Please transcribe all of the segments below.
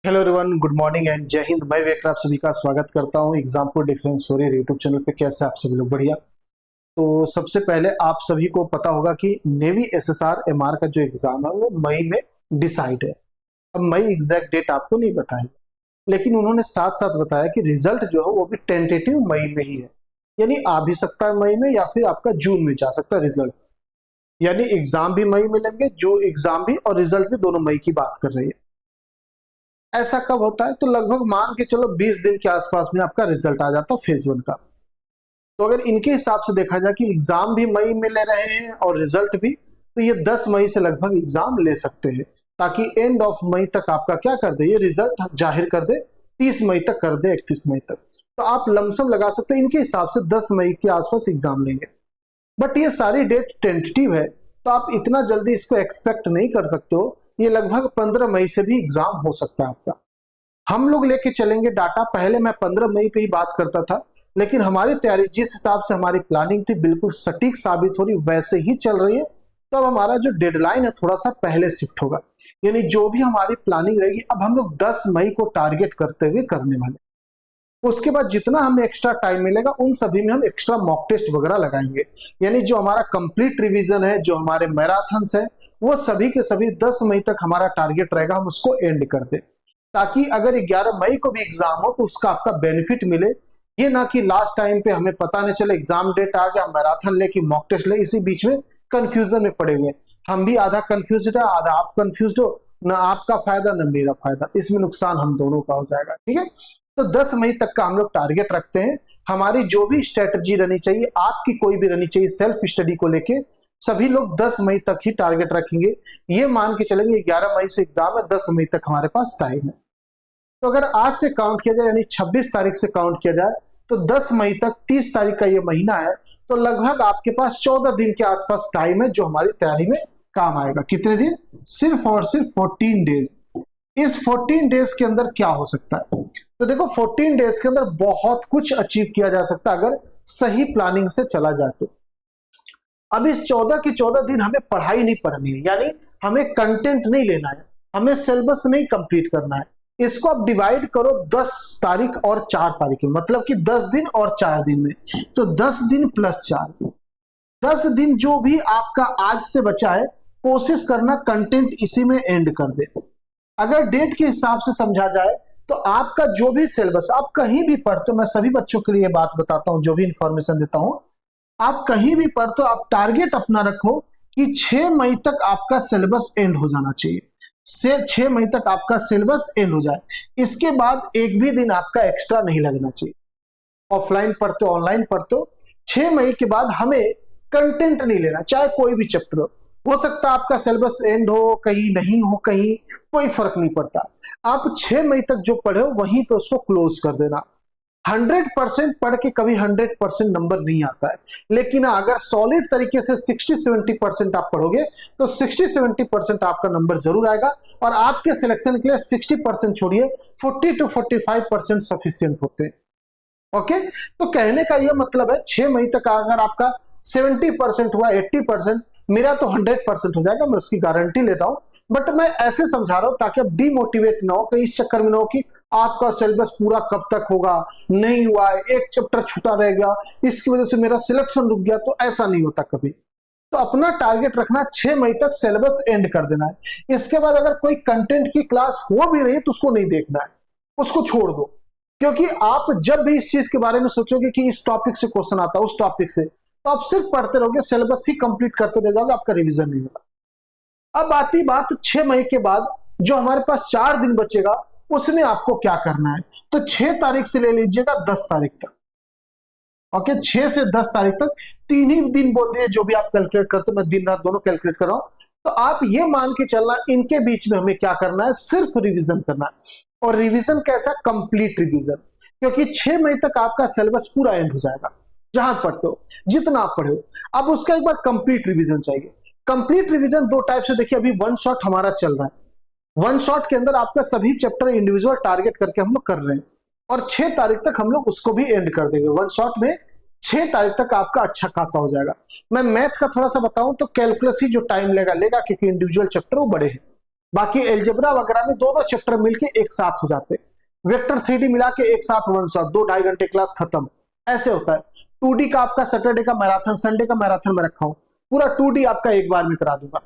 Hello everyone, good morning and जय हिंद। मैं waker आप सभी का स्वागत करता हूं example difference for YouTube channel पे। कैसे आप सभी लोग? बढ़िया। तो सबसे पहले आप सभी को पता होगा कि नेवी एसएसआर एमआर का जो एग्जाम है वो मई में डिसाइड है। अब मई एग्जैक्ट डेट आपको नहीं बताएगा, लेकिन उन्होंने साथ साथ बताया कि रिजल्ट जो है वो भी टेंटेटिव मई में ही है, यानी आ भी सकता है मई में या फिर आपका जून में जा सकता है रिजल्ट। यानी एग्जाम भी मई में लेंगे, जो एग्जाम भी और रिजल्ट भी दोनों मई की बात कर रही है। ऐसा कब होता है? तो लगभग मान के चलो 20 दिन के आसपास में आपका रिजल्ट आ जाता है फेज 1 का। तो अगर इनके हिसाब से देखा जाए कि एग्जाम भी मई में ले रहे हैं और रिजल्ट भी, तो ये 10 मई से लगभग एग्जाम ले सकते हैं, ताकि एंड ऑफ मई तक आपका क्या कर दे, ये रिजल्ट जाहिर कर दे, 30 मई तक कर दे, 31 मई तक। तो आप लमसम लगा सकते हैं इनके हिसाब से 10 मई के आसपास एग्जाम लेंगे। बट ये सारी डेट टेंटेटिव है, तो आप इतना जल्दी इसको एक्सपेक्ट नहीं कर सकते हो। ये लगभग 15 मई से भी एग्जाम हो सकता है आपका। हम लोग लेके चलेंगे डाटा। पहले मैं 15 मई पे ही बात करता था, लेकिन हमारी तैयारी जिस हिसाब से हमारी प्लानिंग थी बिल्कुल सटीक साबित हो रही, वैसे ही चल रही है। तो अब हमारा जो डेडलाइन है थोड़ा सा पहले शिफ्ट होगा, यानी जो भी हमारी प्लानिंग रहेगी अब हम लोग 10 मई को टारगेट करते हुए करने वाले। उसके बाद जितना हमें एक्स्ट्रा टाइम मिलेगा उन सभी में हम एक्स्ट्रा मॉक टेस्ट वगैरह लगाएंगे, यानी जो हमारा कंप्लीट रिवीजन है, जो हमारे मैराथन्स है, वो सभी के सभी 10 मई तक हमारा टारगेट रहेगा, हम उसको एंड कर दें, ताकि अगर 11 मई को भी एग्जाम हो तो उसका आपका बेनिफिट मिले। ये ना कि लास्ट टाइम पे हमें पता नहीं चले, एग्जाम डेट आ गया, मैराथन ले कि मॉक टेस्ट ले, इसी बीच में कंफ्यूजन में पड़े हुए। हम भी आधा कंफ्यूज है, आधा आप कंफ्यूज हो, ना आपका फायदा ना मेरा फायदा, इसमें नुकसान हम दोनों का हो जाएगा। ठीक है, तो 10 मई तक का हम लोग टारगेट रखते हैं। हमारी जो भी स्ट्रेटजी रहनी चाहिए, आपकी कोई भी रहनी चाहिए सेल्फ स्टडी को लेके, सभी लोग 10 मई तक ही टारगेट रखेंगे। ये मान के चलेंगे 11 मई से एग्जाम है, 10 मई तक हमारे पास टाइम है। तो अगर आज से काउंट किया जाए, यानी 26 तारीख से काउंट किया जाए, तो 10 मई तक 30 तारीख का ये महीना है, तो लगभग आपके पास 14 दिन के आसपास टाइम है, जो हमारी तैयारी में काम आएगा। कितने दिन? सिर्फ और सिर्फ 14 डेज। इस 14 डेज के अंदर क्या हो सकता है? तो देखो 14 डेज के अंदर बहुत कुछ अचीव किया जा सकता है अगर सही प्लानिंग से चला जाए तो। अब इस 14 के 14 दिन हमें पढ़ाई नहीं पढ़नी है, यानी हमें कंटेंट नहीं लेना है, हमें सिलेबस नहीं कंप्लीट करना है। इसको आप डिवाइड करो 10 तारीख और 4 तारीख में, मतलब कि 10 दिन और 4 दिन में, तो 10 दिन प्लस 4 दिन, 10 दिन जो भी आपका आज से बचा है, कोशिश करना कंटेंट इसी में एंड कर दे। अगर डेट के हिसाब से समझा जाए तो आपका जो भी सिलेबस आप कहीं भी पढ़ते हो, मैं सभी बच्चों के लिए बात बताता हूं, जो भी इंफॉर्मेशन देता हूं, आप कहीं भी पढ़ते हो, आप टारगेट अपना रखो कि 6 मई तक आपका सिलेबस एंड हो जाना चाहिए, से 6 मई तक आपका सिलेबस एंड हो जाए। इसके बाद एक भी दिन आपका एक्स्ट्रा नहीं लगना चाहिए। ऑफलाइन पढ़ते हो, ऑनलाइन पढ़ते हो, 6 मई के बाद हमें कंटेंट नहीं लेना, चाहे कोई भी चैप्टर हो सकता है आपका सिलेबस एंड हो, कहीं नहीं हो, कहीं कोई फर्क नहीं पड़ता। आप 6 मई तक जो पढ़े हो वहीं पे उसको क्लोज कर देना। 100% पढ़ के कभी 100% नंबर नहीं आता है, लेकिन अगर सॉलिड तरीके से 60-70% आप पढ़ोगे तो 60-70% आपका नंबर जरूर आएगा, और आपके सिलेक्शन के लिए 60% छोड़िए, 40-45% सफिशियंट होते हैं। ओके, तो कहने का यह मतलब है 6 मई तक अगर आपका 70% हुआ, 80%, मेरा तो 100% हो जाएगा, मैं उसकी गारंटी लेता हूं। बट मैं ऐसे समझा रहा हूं ताकि आप डिमोटिवेट ना हो, कहीं इस चक्कर में ना हो कि आपका सिलेबस पूरा कब तक होगा, नहीं हुआ है, एक चैप्टर छूटा रह गया, इसकी वजह से मेरा सिलेक्शन रुक गया। तो ऐसा नहीं होता कभी। तो अपना टारगेट रखना 6 मई तक सिलेबस एंड कर देना है। इसके बाद अगर कोई कंटेंट की क्लास हो भी रही है तो उसको नहीं देखना है, उसको छोड़ दो, क्योंकि आप जब भी इस चीज के बारे में सोचोगे कि इस टॉपिक से क्वेश्चन आता है, उस टॉपिक से, तो आप सिर्फ पढ़ते रहोगे, सिलेबस ही कंप्लीट करते रह जाओगे, आपका रिवीजन नहीं होगा। अब आती बात 6 मई के बाद जो हमारे पास 4 दिन बचेगा, उसमें आपको क्या करना है? तो 6 तारीख से ले लीजिएगा 10 तारीख तक। ओके, 6 से 10 तारीख तक 3 ही दिन बोल दिए, जो भी आप कैलकुलेट करते हो, मैं दिन रात दोनों कैलकुलेट कर रहा हूं। तो आप ये मान के चलना, इनके बीच में हमें क्या करना है? सिर्फ रिवीजन करना है। और रिवीजन कैसा? कंप्लीट रिवीजन, क्योंकि 6 मई तक आपका सिलेबस पूरा एंड हो जाएगा, जहां पढ़ते हो, जितना आप पढ़े हो। अब उसका एक बार कंप्लीट रिवीजन चाहिए। कंप्लीट रिवीजन दो टाइप से, देखिए अभी वन शॉट हमारा चल रहा है। वन शॉट के अंदर आपका सभी चैप्टर इंडिविजुअल टारगेट करके हम लोग कर रहे हैं, और 6 तारीख तक हम लोग उसको भी एंड कर देंगे। वन शॉट में 6 तारीख तक आपका अच्छा खासा हो जाएगा। मैं मैथ का थोड़ा सा बताऊं तो कैलकुलस ही जो टाइम लेगा, क्योंकि इंडिविजुअल चैप्टर वो बड़े हैं। बाकी एल्जेब्रा वगैरह में 2-2 चैप्टर मिलके एक साथ हो जाते हैं। वेक्टर 3D मिला के एक साथ 1 शॉट, 2-2.5 घंटे क्लास खत्म, ऐसे होता है। 2D का आपका सैटरडे का मैराथन, संडे का मैराथन में रखा हूं, पूरा 2D आपका एक बार में करा दूंगा,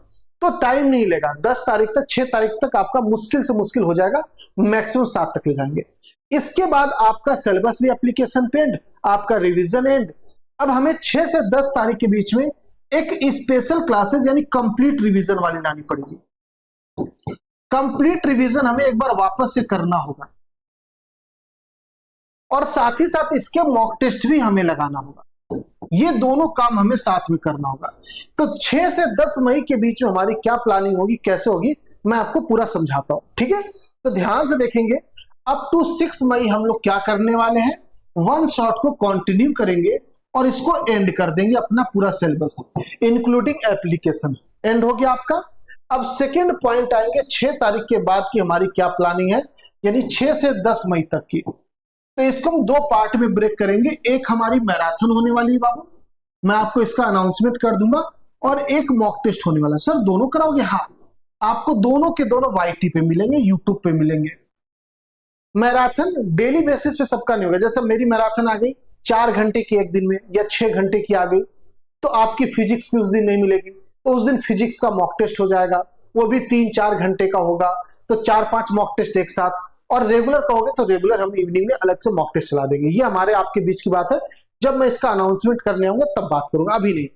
तो टाइम नहीं लेगा। 10 तारीख तक, 6 तारीख तक आपका मुश्किल से मुश्किल हो जाएगा, मैक्सिमम 7 तक ले जाएंगे। इसके बाद आपका सिलेबस भी एप्लीकेशन पे एंड, आपका रिवीजन एंड। अब हमें 6 से 10 तारीख के बीच में एक स्पेशल क्लासेस यानी कंप्लीट रिवीजन वाली लानी पड़ेगी। कंप्लीट रिवीजन हमें एक बार वापस से करना होगा और साथ ही साथ इसके मॉक टेस्ट भी हमें लगाना होगा। ये दोनों काम हमें साथ में करना होगा। तो 6 से 10 मई के बीच में हमारी क्या प्लानिंग होगी, कैसे होगी, मैं आपको पूरा समझाता हूं, ठीक है। तो ध्यान से देखेंगे, अप टू 6 मई हम लोग क्या करने वाले हैं, 1 शॉट को कंटिन्यू करेंगे और इसको एंड कर देंगे अपना पूरा सिलेबस इंक्लूडिंग एप्लीकेशन। एंड हो गया आपका। अब सेकेंड पॉइंट आएंगे 6 तारीख के बाद की हमारी क्या प्लानिंग है, यानी 6 से 10 मई तक की। तो इसको हम 2 पार्ट में ब्रेक करेंगे। एक हमारी मैराथन होने वाली है बाबू, मैं आपको इसका अनाउंसमेंट कर दूंगा, और एक मॉक टेस्ट होने वाला। सर दोनों कराओगे? हाँ, आपको दोनों के दोनों YT पे मिलेंगे, यूट्यूब पे मिलेंगे। मैराथन डेली बेसिस पे सबका नहीं होगा। जैसे मेरी मैराथन आ गई 4 घंटे की एक दिन में, या 6 घंटे की आ गई, तो आपकी फिजिक्स की उस दिन नहीं मिलेगी, तो उस दिन फिजिक्स का मॉक टेस्ट हो जाएगा, वो भी 3-4 घंटे का होगा, तो 4-5 मॉक टेस्ट एक साथ। और रेगुलर कहोगे तो रेगुलर हम इवनिंग में अलग से मॉक टेस्ट चला देंगे। ये हमारे आपके बीच की बात है, जब मैं इसका अनाउंसमेंट करने आऊंगा तब बात करूंगा, अभी नहीं।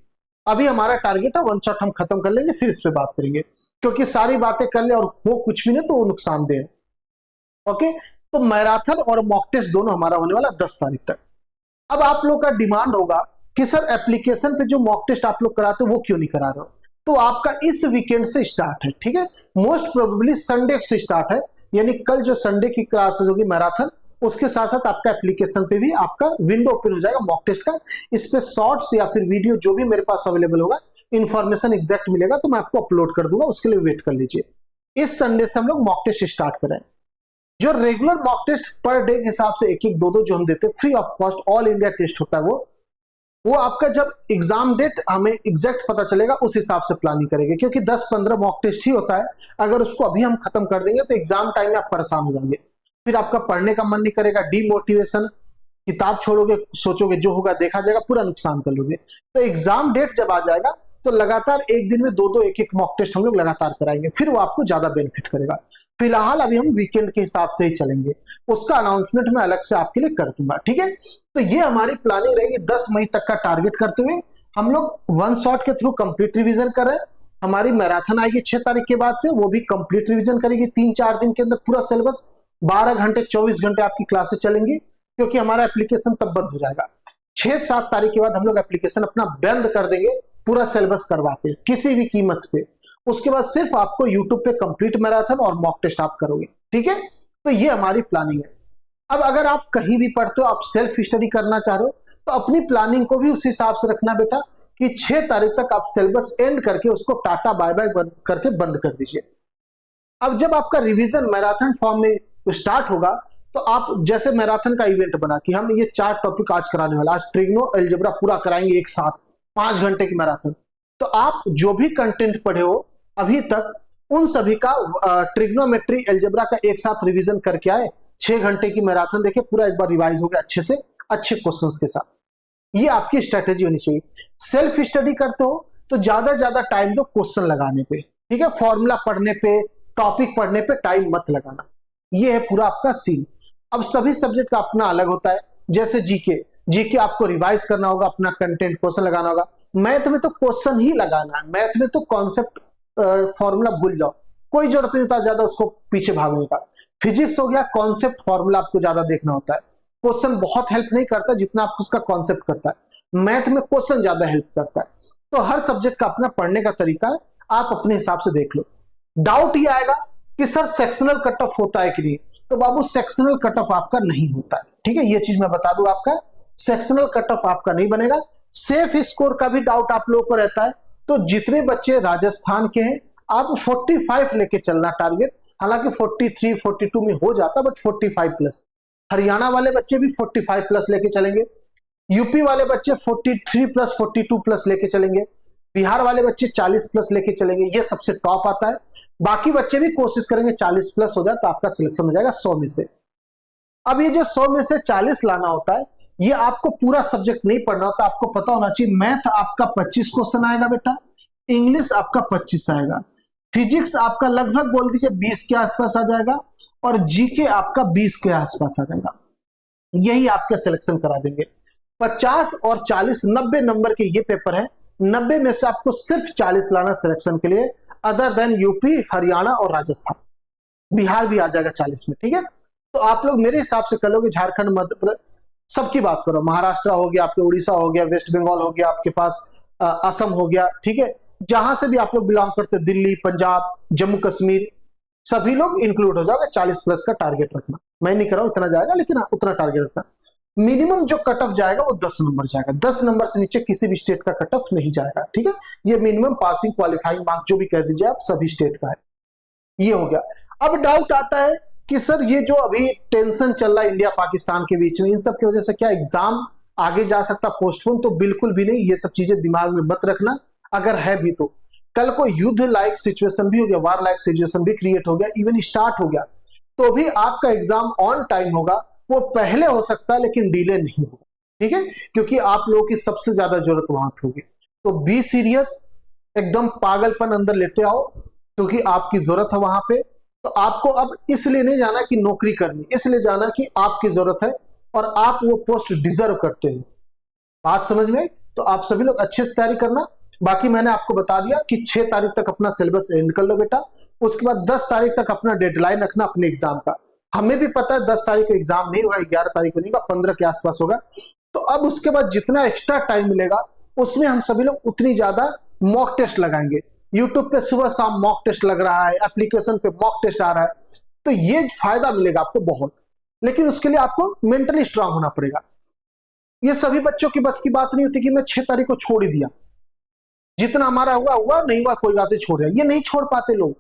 अभी हमारा टारगेट है 1 शॉट हम खत्म कर लेंगे, फिर इस पे बात करेंगे, क्योंकि सारी बातें कर ले और हो कुछ भी नहीं तो वो नुकसानदेह है। ओके, तो मैराथन और मॉक टेस्ट दोनों हमारा होने वाला 10 तारीख तक। अब आप लोग का डिमांड होगा कि सर एप्लीकेशन पे जो मॉक टेस्ट आप लोग कराते हो वो क्यों नहीं करा रहे हो, तो आपका इस वीकेंड से स्टार्ट है, ठीक है। मोस्ट प्रोबेबली संडे से स्टार्ट है, यानी कल जो संडे की क्लासेस होगी मैराथन, उसके साथ साथ आपका एप्लीकेशन पे भी आपका विंडो ओपन हो जाएगा मॉक टेस्ट का। इस पे शॉर्ट्स या फिर वीडियो जो भी मेरे पास अवेलेबल होगा, इंफॉर्मेशन एग्जैक्ट मिलेगा तो मैं आपको अपलोड कर दूंगा, उसके लिए वेट कर लीजिए। इस संडे से हम लोग मॉक टेस्ट स्टार्ट करें। जो regular mock test per day के हिसाब से 1-1, 2-2 जो हम देते हैं free of cost, all India test होता है, वो आपका जब एग्जाम डेट हमें एग्जैक्ट पता चलेगा उस हिसाब से प्लानिंग करेंगे, क्योंकि 10-15 मॉक टेस्ट ही होता है। अगर उसको अभी हम खत्म कर देंगे तो एग्जाम टाइम में आप परेशान हो जाएंगे, फिर आपका पढ़ने का मन नहीं करेगा, डीमोटिवेशन, किताब छोड़ोगे, सोचोगे जो होगा देखा जाएगा, पूरा नुकसान कर लोगे। तो एग्जाम डेट जब आ जाएगा तो लगातार एक दिन में 2-2, 1-1 मॉक टेस्ट हम लोग लगातार कराएंगे, फिर वो आपको ज्यादा बेनिफिट करेगा। फिलहाल अभी हम वीकेंड के हिसाब से ही चलेंगे, उसका अनाउंसमेंट मैं अलग से आपके लिए कर दूंगा, ठीक है। तो ये हमारी प्लानिंग रहेगी 10 मई तक का टारगेट करते हुए। हम लोग 1 शॉट के थ्रू कंप्लीट रिवीजन कर रहे हैं। हमारी मैराथन आएगी 6 तारीख के बाद से, वो भी कंप्लीट रिवीजन करेगी 3-4 दिन के अंदर पूरा सिलेबस, 12 घंटे 24 घंटे आपकी क्लासेस चलेंगी, क्योंकि हमारा एप्लीकेशन तब बंद हो जाएगा। 6-7 तारीख के बाद हम लोग एप्लीकेशन अपना बंद कर देंगे, पूरा सिलेबस करवाते किसी भी कीमत पे। उसके बाद सिर्फ आपको यूट्यूब पे कंप्लीट मैराथन और मॉक टेस्ट आप करोगे, ठीक है। तो ये हमारी प्लानिंग है। अब अगर आप कहीं भी पढ़ते हो, आप सेल्फ स्टडी करना चाह रहे हो, तो अपनी प्लानिंग को भी उस हिसाब से रखना बेटा कि 6 तारीख तक आप सिलेबस एंड करके उसको टाटा बाय बाय करके बंद कर दीजिए। अब जब आपका रिवीजन मैराथन फॉर्म में स्टार्ट होगा, तो आप जैसे मैराथन का इवेंट बना कि हम ये 4 टॉपिक आज कराने वाला, आज ट्रिग्नो अलजेब्रा पूरा कराएंगे एक साथ, 5 घंटे की मैराथन। तो आप जो भी कंटेंट पढ़े हो अभी तक, उन सभी का ट्रिग्नोमेट्री अलजेब्रा का एक साथ रिवीजन करके आए, 6 घंटे की मैराथन देखे, पूरा एक बार रिवाइज हो गया अच्छे से, अच्छे क्वेश्चंस के साथ। ये आपकी स्ट्रेटेजी होनी चाहिए। सेल्फ स्टडी करते हो तो ज्यादा टाइम दो क्वेश्चन लगाने पे, ठीक है। फॉर्मूला पढ़ने पे, टॉपिक पढ़ने पे टाइम मत लगाना। ये है पूरा आपका सीन। अब सभी सब्जेक्ट का अपना अलग होता है। जैसे जीके आपको रिवाइज करना होगा, अपना कंटेंट क्वेश्चन लगाना होगा। मैथ में तो क्वेश्चन ही लगाना है, मैथ में तो कॉन्सेप्ट फॉर्मूला भूल जाओ, कोई जरूरत नहीं होता ज्यादा उसको पीछे भागने का। फिजिक्स हो गया, कॉन्सेप्ट फॉर्मूला आपको ज्यादा देखना होता है। क्वेश्चन बहुत हेल्प नहीं करता जितना आपको उसका कॉन्सेप्ट करता है। मैथ में क्वेश्चन ज्यादा हेल्प करता है। तो हर सब्जेक्ट का अपना पढ़ने का तरीका है, आप अपने हिसाब से देख लो। डाउट ये आएगा कि सर सेक्शनल कट ऑफ होता है कि नहीं, तो बाबू सेक्शनल कट ऑफ आपका नहीं होता है, ठीक है। ये चीज मैं बता दूं, आपका सेक्शनल कट ऑफ आपका नहीं बनेगा। सेफ स्कोर का भी डाउट आप लोगों को रहता है, तो जितने बच्चे राजस्थान के हैं आप 45 लेके चलना टारगेट। हालांकि 43, 42 में हो जाता, बट 45 प्लस। हरियाणा वाले बच्चे भी 45 प्लस लेके चलेंगे, यूपी वाले बच्चे 43 प्लस 42 प्लस लेके चलेंगे, बिहार वाले बच्चे 40+ लेके चलेंगे, ये सबसे टॉप आता है। बाकी बच्चे भी कोशिश करेंगे 40+ हो जाए तो आपका सिलेक्शन हो जाएगा 100 में से। अब ये जो 100 में से 40 लाना होता है, ये आपको पूरा सब्जेक्ट नहीं पढ़ना होता, आपको पता होना चाहिए मैथ आपका 25 क्वेश्चन आएगा बेटा, इंग्लिश आपका 25 आएगा, फिजिक्स आपका लगभग बोल दीजिए 20 के आसपास आ जाएगा, और जीके आपका 20 के आसपास आ जाएगा। यही आपके सिलेक्शन करा देंगे। 50 और 40 90 नंबर के ये पेपर है, 90 में से आपको सिर्फ 40 लाना सिलेक्शन के लिए, अदर देन यूपी, हरियाणा और राजस्थान, बिहार भी आ जाएगा 40 में, ठीक है। तो आप लोग मेरे हिसाब से कर लोगे, झारखंड, मध्य प्रदेश, सबकी बात करो, महाराष्ट्र हो गया, आपके उड़ीसा हो गया, वेस्ट बंगाल हो गया, आपके पास असम हो गया, ठीक है, जहां से भी आप लोग बिलोंग करते, दिल्ली, पंजाब, जम्मू कश्मीर, सभी लोग इंक्लूड हो जाओगे। 40+ का टारगेट रखना, मैं नहीं कर रहा हूं इतना जाएगा, लेकिन उतना टारगेट रखना। मिनिमम जो कट ऑफ जाएगा वो 10 नंबर जाएगा, 10 नंबर से नीचे किसी भी स्टेट का कट ऑफ नहीं जाएगा, ठीक है। ये मिनिमम पासिंग क्वालिफाइंग मार्क जो भी कह दीजिए आप, सभी स्टेट का है। ये हो गया। अब डाउट आता है कि सर ये जो अभी टेंशन चल रहा है इंडिया पाकिस्तान के बीच में, इन सब की वजह से क्या एग्जाम आगे जा सकता पोस्टपोन? तो बिल्कुल भी नहीं, ये सब चीजें दिमाग में मत रखना। अगर है भी तो कल को युद्ध लाइक सिचुएशन भी हो गया, वार लाइक सिचुएशन भी क्रिएट हो गया, इवन स्टार्ट हो गया, तो भी आपका एग्जाम ऑन टाइम होगा। वो पहले हो सकता है लेकिन डिले नहीं होगा, ठीक है, क्योंकि आप लोगों की सबसे ज्यादा जरूरत वहां पे होगी। तो बी सीरियस, एकदम पागलपन अंदर लेते आओ, क्योंकि आपकी जरूरत है वहां पे। तो आपको अब इसलिए नहीं जाना कि नौकरी करनी, इसलिए जाना कि आपकी जरूरत है और आप वो पोस्ट डिजर्व करते हो। बात समझ में? तो आप सभी लोग अच्छे से तैयारी करना। बाकी मैंने आपको बता दिया कि 6 तारीख तक अपना सिलेबस एंड कर लो बेटा, उसके बाद 10 तारीख तक अपना डेडलाइन रखना अपने एग्जाम का। हमें भी पता है 10 तारीख को एग्जाम नहीं होगा, 11 तारीख को नहीं होगा, 15 के आसपास होगा। तो अब उसके बाद जितना एक्स्ट्रा टाइम मिलेगा उसमें हम सभी लोग उतनी ज्यादा मॉक टेस्ट लगाएंगे। यूट्यूब पे सुबह शाम मॉक टेस्ट लग रहा है, एप्लीकेशन पे मॉक टेस्ट आ रहा है, तो ये फायदा मिलेगा आपको बहुत। लेकिन उसके लिए आपको मेंटली स्ट्रांग होना पड़ेगा। ये सभी बच्चों की बस की बात नहीं होती कि मैं 6 तारीख को छोड़ ही दिया, जितना हमारा हुआ हुआ, नहीं हुआ कोई बात नहीं, छोड़ दिया। ये नहीं छोड़ पाते लोग।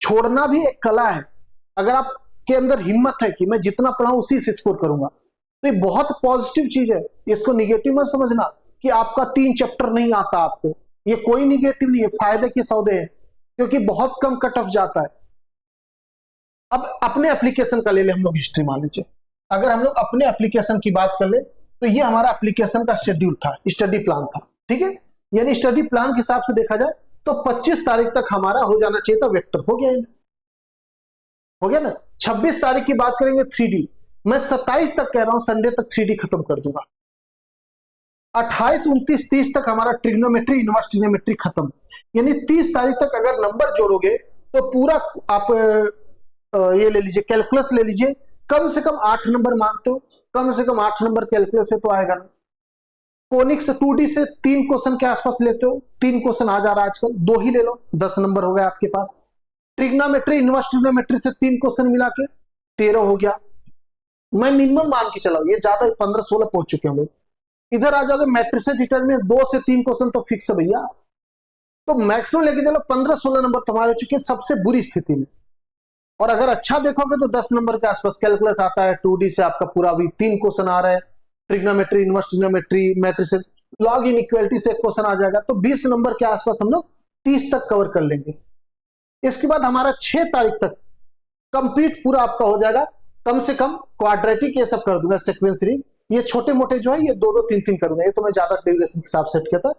छोड़ना भी एक कला है। अगर आपके अंदर हिम्मत है कि मैं जितना पढ़ाऊं उसी से स्कोर करूंगा, तो ये बहुत पॉजिटिव चीज है। इसको निगेटिव मत समझना कि आपका 3 चैप्टर नहीं आता आपको, ये कोई निगेटिव नहीं है, फायदे के सौदे हैं, क्योंकि बहुत कम कट ऑफ जाता है। अब अपने एप्लीकेशन का ले ले हम लोग हिस्ट्री, मान लीजिए अगर हम लोग अपने एप्लीकेशन की बात कर ले, तो ये हमारा एप्लीकेशन का शेड्यूल था, स्टडी प्लान था, ठीक है। यानी स्टडी प्लान के हिसाब से देखा जाए तो 25 तारीख तक हमारा हो जाना चाहिए था वेक्टर, हो गया हो गया ना। 26 तारीख की बात करेंगे 3D, मैं 27 तक कह रहा हूं संडे तक 3D खत्म कर दूंगा। 28, 29, 30 तक हमारा ट्रिग्नोमेट्री, इनवर्स ट्रिग्नोमेट्री खत्म। यानी 30 तारीख तक अगर नंबर जोड़ोगे तो पूरा आप ये ले लीजिए, कैलकुलस ले लीजिए, कम से कम 8 नंबर मानते हो, कम से कम 8 नंबर कैलकुलस से तो आएगा ना। कोनिक्स 2D से 3 क्वेश्चन के आसपास लेते हो, 3 क्वेश्चन आ जा रहा है आजकल, 2 ही ले लो, 10 नंबर हो गया आपके पास। ट्रिग्नोमेट्री, इनवर्स ट्रिग्नोमेट्री से 3 क्वेश्चन मिला के 13 हो गया। मैं मिनिमम मान के चला, ये ज्यादा 15-16 पहुंच चुके हैं लोग। इधर आ जाओगे मैट्रिसेस डिटरमिनेंट, 2 से 3 क्वेश्चन तो फिक्स है भैया। तो मैक्सिमम लेके चलो 15-16 नंबर तुम्हारे हो चुके हैं सबसे बुरी स्थिति में। और अगर अच्छा देखोगे तो 10 नंबर के आसपास कैलकुलस आता है, 2D से आपका पूरा भी 3 क्वेश्चन आ रहा है, trigonometry, inverse trigonometry, matrices, log inequality से एक क्वेश्चन आ जाएगा। तो 20 नंबर के आसपास हम लोग 30 तक कवर कर लेंगे। इसके बाद हमारा 6 तारीख तक कंप्लीट पूरा आपका हो जाएगा। कम से कम क्वाड्रेटिक ये सब कर दूंगा, सीक्वेंस रिंग, ये छोटे मोटे जो है ये 2-2, 3-3 करूंगा, ये तो मैं ज्यादा ड्यूरेशन के हिसाब सेट किया था।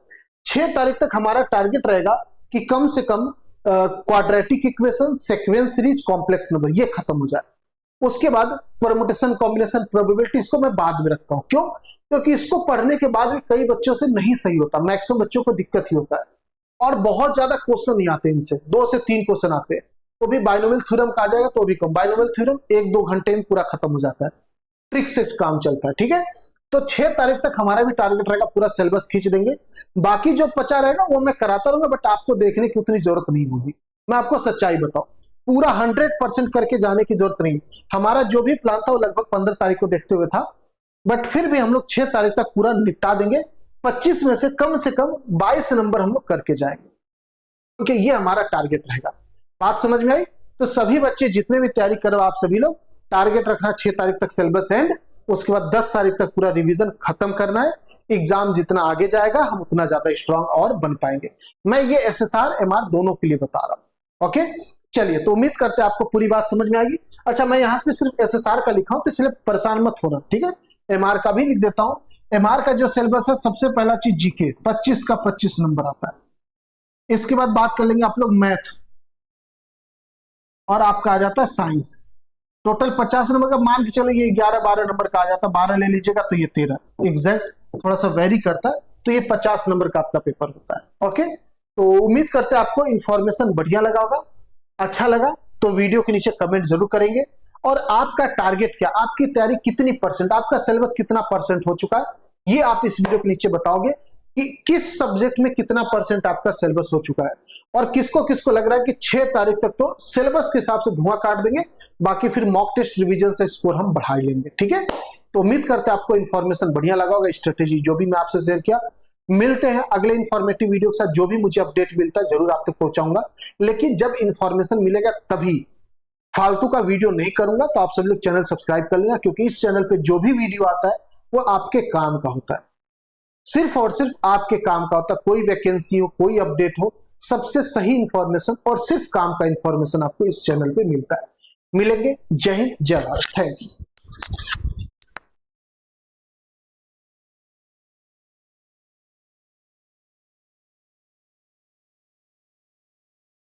6 तारीख तक हमारा टारगेट रहेगा कि कम से कम quadratic equation, sequence series, complex number ये खत्म हो जाए। उसके बाद परमुटेशन, कॉम्बिनेशन, प्रोबेबिलिटी, इसको मैं बाद में रखता हूं। क्यों? क्योंकि इसको पढ़ने के बाद भी कई बच्चों से नहीं सही होता, मैक्सिमम बच्चों को दिक्कत ही होता है, और बहुत ज्यादा क्वेश्चन नहीं आते इनसे, 2 से 3 क्वेश्चन आते हैं। तो भी बाइनोमियल थ्योरम का आ जाएगा तो भी कम, बाइनोमियल थ्योरम 1-2 घंटे में पूरा खत्म हो जाता है, ट्रिक से काम चलता है, ठीक है। तो 6 तारीख तक हमारा भी टारगेट रहेगा, पूरा सिलेबस खींच देंगे। बाकी जो बचा रहेगा वो मैं कराता रहूंगा, बट आपको देखने की उतनी जरूरत नहीं होगी। मैं आपको सच्चाई बताऊं, पूरा 100% करके जाने की जरूरत नहीं। हमारा जो भी प्लान था वो लगभग 15 तारीख को देखते हुए था, बट फिर भी हम लोग 6 तारीख तक पूरा निपटा देंगे। 25 में से कम 22 नंबर हम लोग करके जाएंगे, क्योंकि ये हमारा टारगेट रहेगा। बात समझ में आई? तो सभी बच्चे जितने भी तैयारी करो आप सभी लोग टारगेट रखना 6 तारीख तक सिलेबस एंड, उसके बाद 10 तारीख तक पूरा रिवीजन खत्म करना है। एग्जाम जितना आगे जाएगा हम उतना ज्यादा स्ट्रांग और बन पाएंगे। मैं ये SSR MR दोनों के लिए बता रहा हूं। ओके, चलिए, तो उम्मीद करते हैं आपको पूरी बात समझ में आएगी। अच्छा, मैं यहाँ पे सिर्फ SSR का लिखा हूं तो इसलिए परेशान मत होना, ठीक है। MR का भी लिख देता हूं। MR का जो सिलेबस है, सबसे पहला चीज जीके 25 का 25 नंबर आता है। इसके बाद बात कर लेंगे आप लोग मैथ, और आपका आ जाता है साइंस। टोटल 50 नंबर का, मान के चलो ये 11-12 नंबर का आ जाता है, 12 ले लीजिएगा तो ये 13 एग्जैक्ट, थोड़ा सा वेरी करता है, तो ये 50 नंबर का आपका पेपर होता है। ओके, तो उम्मीद करते हैं आपको इंफॉर्मेशन बढ़िया लगा होगा। अच्छा लगा तो वीडियो के नीचे कमेंट जरूर करेंगे। और आपका टारगेट क्या, आपकी तैयारी कितनी परसेंट, आपका सिलेबस कितना परसेंट हो चुका है, ये आप इस वीडियो के नीचे बताओगे कि किस सब्जेक्ट में कितना परसेंट आपका सिलेबस हो चुका है। और किसको किसको लग रहा है कि 6 तारीख तक तो सिलेबस के हिसाब से धुआं काट देंगे, बाकी फिर मॉक टेस्ट रिवीजन से स्कोर हम बढ़ा लेंगे। ठीक है, तो उम्मीद करते हैं आपको इन्फॉर्मेशन बढ़िया लगा होगा, स्ट्रेटेजी जो भी मैं आपसे शेयर किया। मिलते हैं अगले इन्फॉर्मेटिव वीडियो के साथ, जो भी मुझे अपडेट मिलता है जरूर आप तक पहुंचाऊंगा। लेकिन जब इन्फॉर्मेशन मिलेगा तभी, फालतू का वीडियो नहीं करूंगा। तो आप सब लोग चैनल सब्सक्राइब कर लेना, क्योंकि इस चैनल पे जो भी वीडियो आता है वो आपके काम का होता है, सिर्फ और सिर्फ आपके काम का होता है। कोई वैकेंसी हो, कोई अपडेट हो, सबसे सही इंफॉर्मेशन और सिर्फ काम का इंफॉर्मेशन आपको इस चैनल पे मिलता है। मिलेंगे। जय हिंद, जय भारत, थैंक यू।